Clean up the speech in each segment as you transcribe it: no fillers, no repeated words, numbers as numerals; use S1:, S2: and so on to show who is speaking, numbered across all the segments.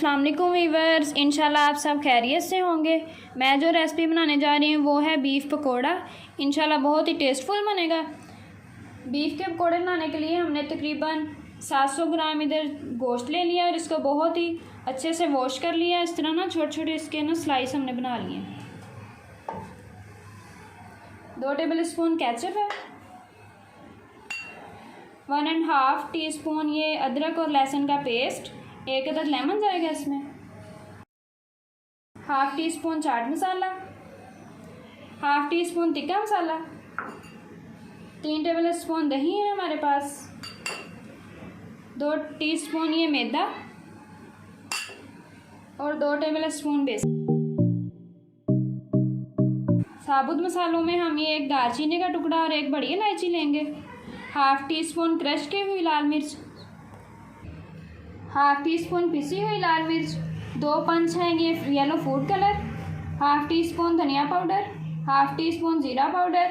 S1: अस्सलाम वालेकुम वीवर्स, इंशाल्लाह आप सब खैरियत से होंगे। मैं जो रेसिपी बनाने जा रही हूँ वो है बीफ पकोड़ा। इंशाल्लाह बहुत ही टेस्टफुल बनेगा। बीफ के पकोड़े बनाने के लिए हमने तकरीबन 700 ग्राम इधर गोश्त ले लिया और इसको बहुत ही अच्छे से वॉश कर लिया। इस तरह ना छोटे छोटे इसके ना स्लाइस हमने बना लिए। 2 टेबल स्पून केचप है, 1.5 टीस्पून ये अदरक और लहसुन का पेस्ट, 1 अदद लेमन जाएगा इसमें, 1/2 टीस्पून चाट मसाला, 1/2 टीस्पून तिक्का मसाला, 3 टेबल स्पून दही है हमारे पास, 2 टीस्पून ये मैदा और 2 टेबल स्पून बेसन। साबुत मसालों में हम ये 1 दालचीनी का टुकड़ा और 1 बड़ी इलायची लेंगे, 1/2 टीस्पून क्रश की हुई लाल मिर्च, 1/2 टीस्पून पिसी हुई लाल मिर्च, 2 पंच हैं ये येलो फूड कलर, 1/2 टीस्पून धनिया पाउडर, 1/2 टीस्पून ज़ीरा powder,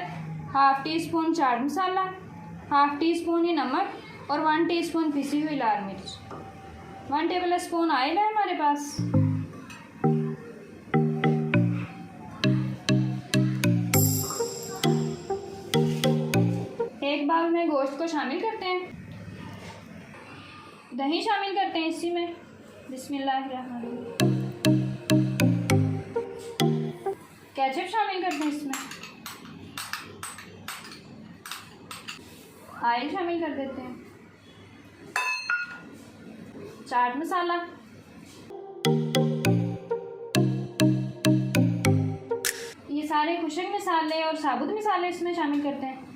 S1: 1/2 teaspoon chaat masala, 1/2 teaspoon ये नमक और 1 टीस्पून पिसी हुई लाल मिर्च। 1 टेबल स्पून ऑयल है हमारे पास। एक बाउल में गोश्त को शामिल करते हैं, दही शामिल करते हैं इसी में, बिस्मिल्लाहिर्रहमानिर्रहीम। केचप शामिल करते हैं इसमें, ऑयल शामिल कर देते हैं, चाट मसाला, ये सारे खुशक मसाले और साबुत मसाले इसमें शामिल करते हैं।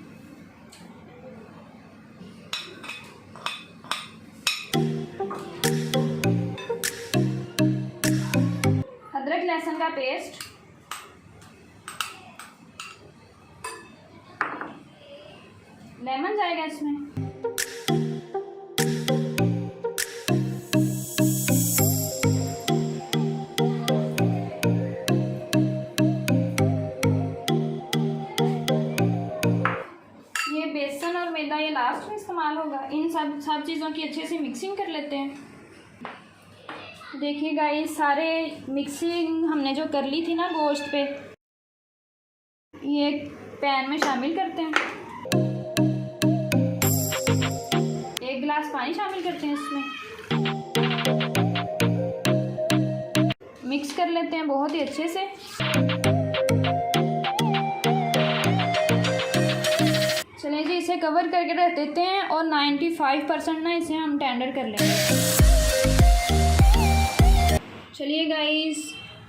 S1: अदरक लहसुन का पेस्ट, लेमन जाएगा इसमें, ये बेसन और मैदा ये लास्ट में इस्तेमाल होगा। इन सब चीज़ों की अच्छे से मिक्सिंग कर लेते हैं। देखिएगा ये सारे मिक्सिंग हमने जो कर ली थी ना गोश्त पे, ये पैन में शामिल करते हैं। 1 गिलास पानी शामिल करते हैं इसमें, मिक्स कर लेते हैं बहुत ही अच्छे से। चलिए जी, इसे कवर करके रख देते हैं और 95% ना इसे हम टेंडर कर लेंगे। चलिए गाइस,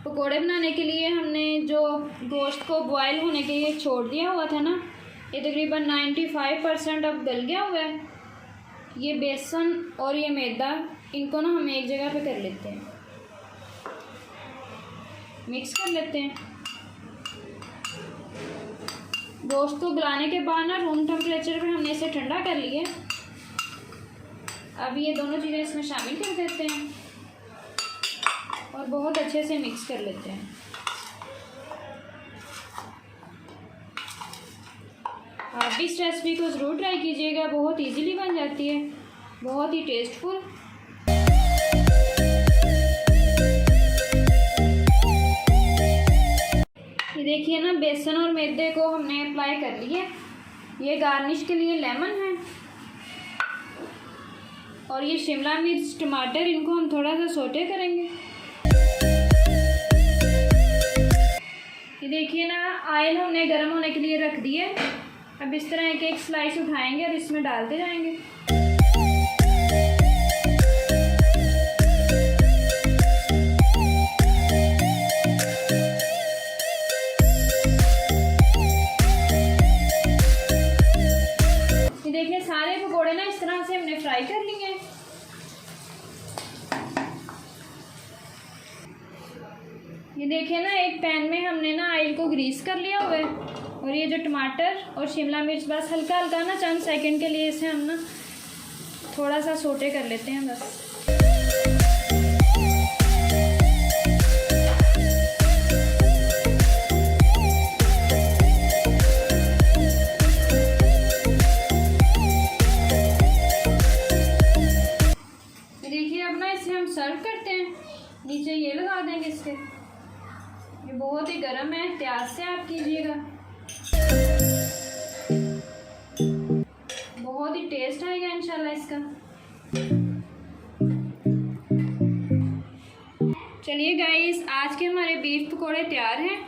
S1: पकोड़े बनाने के लिए हमने जो गोश्त को बॉयल होने के लिए छोड़ दिया हुआ था ना, ये तकरीबन 95% अब गल गया हुआ है। ये बेसन और ये मैदा, इनको ना हम एक जगह पे कर लेते हैं, मिक्स कर लेते हैं। गोश्त को गलाने के बाद ना रूम टेम्परेचर पे हमने इसे ठंडा कर लिया। अब ये दोनों चीज़ें इसमें शामिल कर देते हैं और बहुत अच्छे से मिक्स कर लेते हैं। आप भी इस रेसिपी को ज़रूर ट्राई कीजिएगा, बहुत इजीली बन जाती है, बहुत ही टेस्टफुल। ये देखिए ना, बेसन और मैदे को हमने अप्लाई कर लिया। ये गार्निश के लिए लेमन है और ये शिमला मिर्च टमाटर, इनको हम थोड़ा सा सोटे करेंगे। ये देखिए ना, ऑयल हमने गर्म होने के लिए रख दिया। अब इस तरह एक स्लाइस उठाएंगे और इसमें डालते जाएंगे। ये देखिए सारे पकोड़े ना इस तरह से हमने फ्राई कर लिए हैं। ये देखिए ना, एक पैन में हमने ना ऑयल को ग्रीस कर लिया हुआ है और ये जो टमाटर और शिमला मिर्च बस हल्का हल्का ना चंद सेकंड के लिए इसे हम ना थोड़ा सा सोटे कर लेते हैं बस। ये देखिए अब ना इसे हम सर्व करते हैं। नीचे ये लगा देंगे इसके। ये बहुत ही गर्म है, एहतियात से आप कीजिएगा। बहुत ही टेस्ट आएगा इंशाल्लाह इसका। चलिए गाइस, आज के हमारे बीफ पकौड़े तैयार हैं।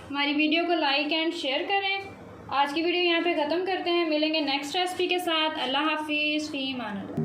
S1: हमारी वीडियो को लाइक एंड शेयर करें। आज की वीडियो यहाँ पे ख़त्म करते हैं। मिलेंगे नेक्स्ट रेसिपी के साथ। अल्लाह हाफिज़। फ़ी अमान अल्लाह।